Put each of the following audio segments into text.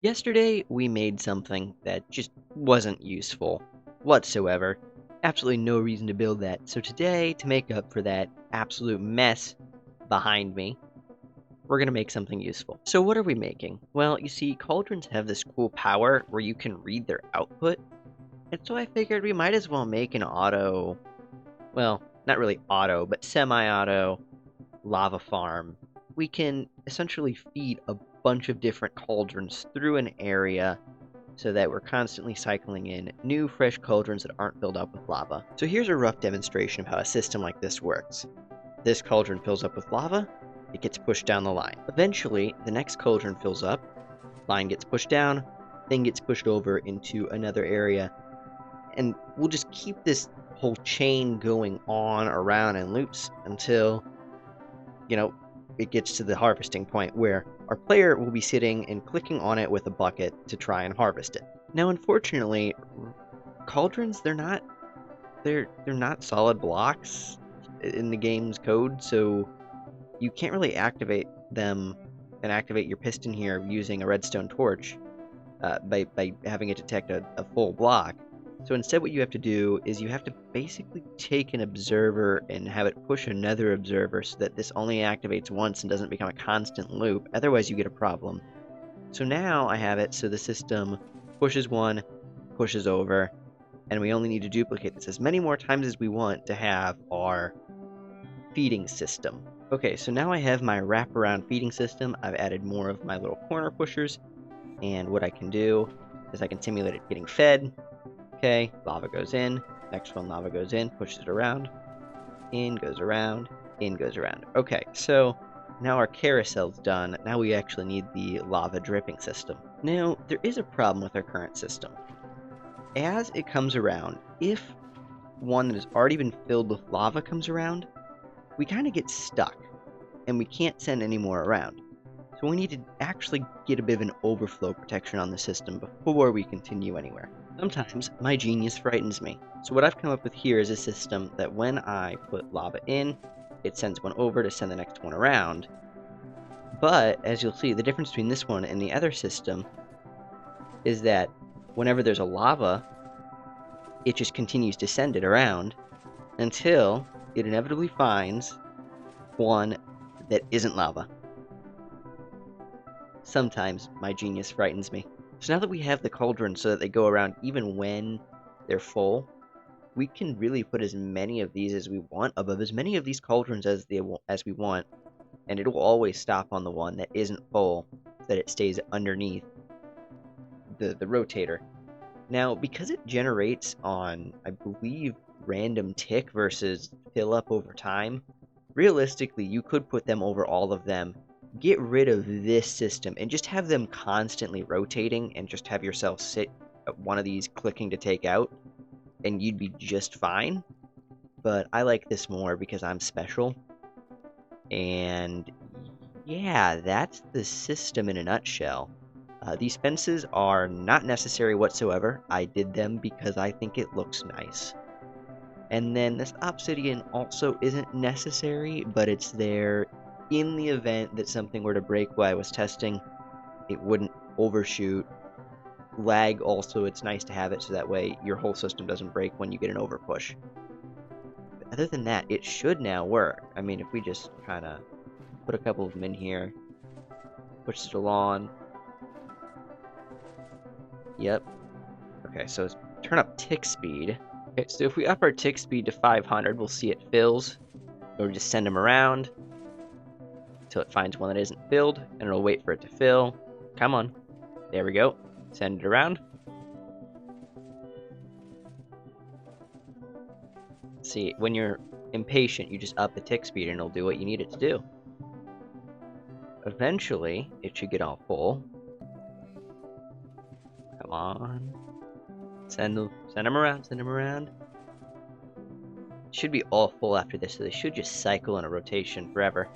Yesterday, we made something that just wasn't useful whatsoever. Absolutely no reason to build that. So today, to make up for that absolute mess behind me, we're going to make something useful. So what are we making? Well, you see, cauldrons have this cool power where you can read their output. And so I figured we might as well make an auto, well, not really auto, but semi-auto lava farm. We can essentially feed a bunch of different cauldrons through an area so that we're constantly cycling in new fresh cauldrons that aren't filled up with lava. So here's a rough demonstration of how a system like this works. This cauldron fills up with lava, it gets pushed down the line. Eventually, the next cauldron fills up, line gets pushed down, then gets pushed over into another area, and we'll just keep this whole chain going on around in loops until, you know, it gets to the harvesting point where our player will be sitting and clicking on it with a bucket to try and harvest it. Now, unfortunately, cauldrons they're not solid blocks in the game's code, so you can't really activate them and activate your piston here using a redstone torch by having it detect a full block. So instead what you have to do is you have to basically take an observer and have it push another observer so that this only activates once and doesn't become a constant loop. Otherwise you get a problem. So now I have it so the system pushes one, pushes over, and we only need to duplicate this as many more times as we want to have our feeding system. Okay, so now I have my wraparound feeding system. I've added more of my little corner pushers, and what I can do is I can simulate it getting fed. Okay, lava goes in, next one lava goes in, pushes it around, in goes around, in goes around. Okay, so now our carousel's done. Now we actually need the lava dripping system. Now, there is a problem with our current system. As it comes around, if one that has already been filled with lava comes around, we kind of get stuck, and we can't send any more around. So we need to actually get a bit of an overflow protection on the system before we continue anywhere. Sometimes my genius frightens me. So what I've come up with here is a system that when I put lava in, it sends one over to send the next one around. But, as you'll see, the difference between this one and the other system is that whenever there's a lava, it just continues to send it around until it inevitably finds one that isn't lava. Sometimes my genius frightens me. So now that we have the cauldron so that they go around even when they're full, we can really put as many of these as we want above as many of these cauldrons as we want, and it will always stop on the one that isn't full, so that it stays underneath the rotator. Now, because it generates on, I believe, random tick versus fill up over time, realistically, you could put them over all of them, get rid of this system, and just have them constantly rotating, and just have yourself sit at one of these clicking to take out, and you'd be just fine. But I like this more because I'm special. And yeah, that's the system in a nutshell. These fences are not necessary whatsoever. I did them because I think it looks nice. And then this obsidian also isn't necessary, but it's there in the event that something were to break while I was testing. It wouldn't overshoot. Lag also, it's nice to have it so that way your whole system doesn't break when you get an overpush. But other than that, it should now work. I mean, if we just kind of put a couple of them in here, push it along. Yep. Okay, so let's turn up tick speed. Okay, so if we up our tick speed to 500, we'll see it fills. Or just send them around until it finds one that isn't filled, and it'll wait for it to fill. Come on. There we go. Send it around. See, when you're impatient, you just up the tick speed and it'll do what you need it to do. Eventually, it should get all full. Come on. Send them around, send them around. It should be all full after this, so they should just cycle in a rotation forever.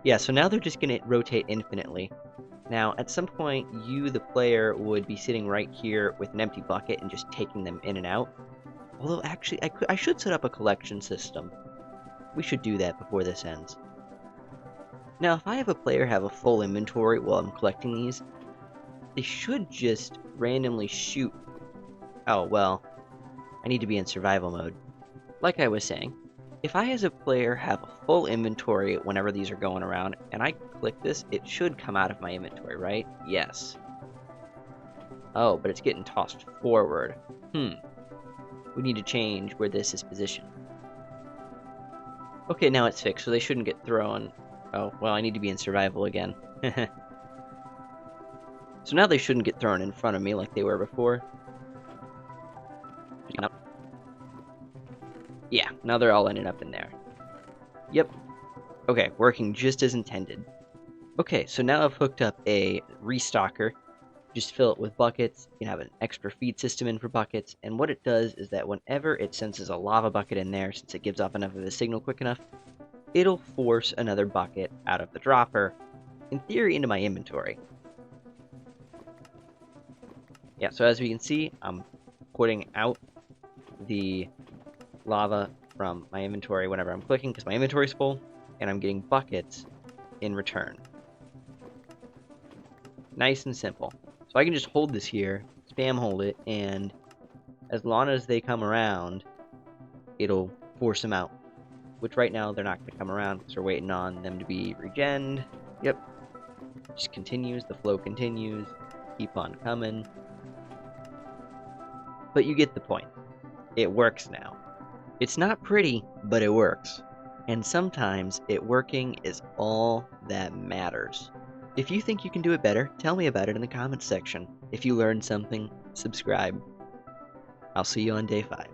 Yeah, so now they're just going to rotate infinitely. Now, at some point, you, the player, would be sitting right here with an empty bucket and just taking them in and out. Although, actually, I should set up a collection system. We should do that before this ends. Now, if I have a player have a full inventory while I'm collecting these, they should just randomly shoot. Oh, well, I need to be in survival mode. Like I was saying, if I as a player have a full inventory whenever these are going around, and I click this, it should come out of my inventory, right? Yes. Oh, but it's getting tossed forward. We need to change where this is positioned. Okay, now it's fixed, so they shouldn't get thrown. Oh, well, I need to be in survival again. So now they shouldn't get thrown in front of me like they were before. Yeah, now they're all ending up in there. Yep. Okay, working just as intended. Okay, so now I've hooked up a restocker. Just fill it with buckets. You can have an extra feed system in for buckets. And what it does is that whenever it senses a lava bucket in there, since it gives off enough of a signal quick enough, it'll force another bucket out of the dropper, in theory, into my inventory. Yeah, so as we can see, I'm putting out the lava from my inventory whenever I'm clicking because my inventory's full, and I'm getting buckets in return. Nice and simple. So I can just hold this here, spam hold it, and as long as they come around, it'll force them out. Which right now they're not going to come around because we're waiting on them to be regened. Yep. Just continues, the flow continues, keep on coming. But you get the point. It works now. It's not pretty, but it works. And sometimes it working is all that matters. If you think you can do it better, tell me about it in the comments section. If you learned something, subscribe. I'll see you on day 5.